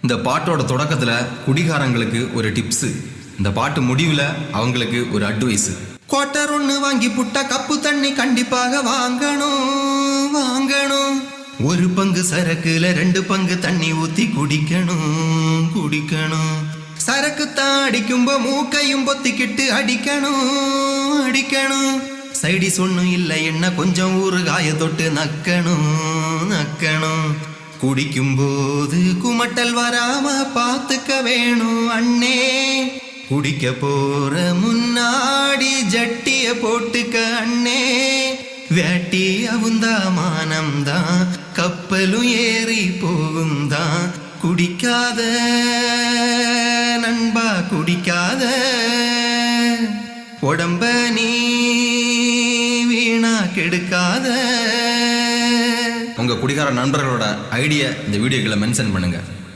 இந்த பாட்டோட தொடக்கத்துல குடிகாரங்களுக்கு ஒரு டிப்ஸ், இந்த பாட்டு முடிவுல அவங்களுக்கு ஒரு அட்வைஸ். குவார்ட்டர் ஒன்று வாங்கி புட்டா கப்பு தண்ணி கண்டிப்பாக வாங்கணும் வாங்கணும். ஒரு பங்கு சரக்குல 2 பங்கு தண்ணி ஊத்தி குடிக்கணும் குடிக்கணும். சரக்கு தான் அடிக்கும்போ மூக்கையும் பொத்திக்கிட்டு அடிக்கணும் அடிக்கணும். சைடிஸ் ஒன்றும் இல்லை என்ன கொஞ்சம் ஊறுகாய தொட்டு நக்கணும் நக்கணும். குடிக்கும்போது குமட்டல் வராம பார்த்துக்க வேணும் அண்ணே. குடிக்க போற முன்னாடி ஜட்டிய போட்டுக்க அண்ணே. வேட்டி அவுந்தா மானம்தான் கப்பலும் ஏறி போகும்தான். குடிக்காத நண்பா குடிக்காத, உடம்ப நீ வீணா கெடுக்காத. உங்க குடிகார நண்பர்களோட ஐடியா இந்த வீடியோக்களை மென்ஷன் பண்ணுங்க.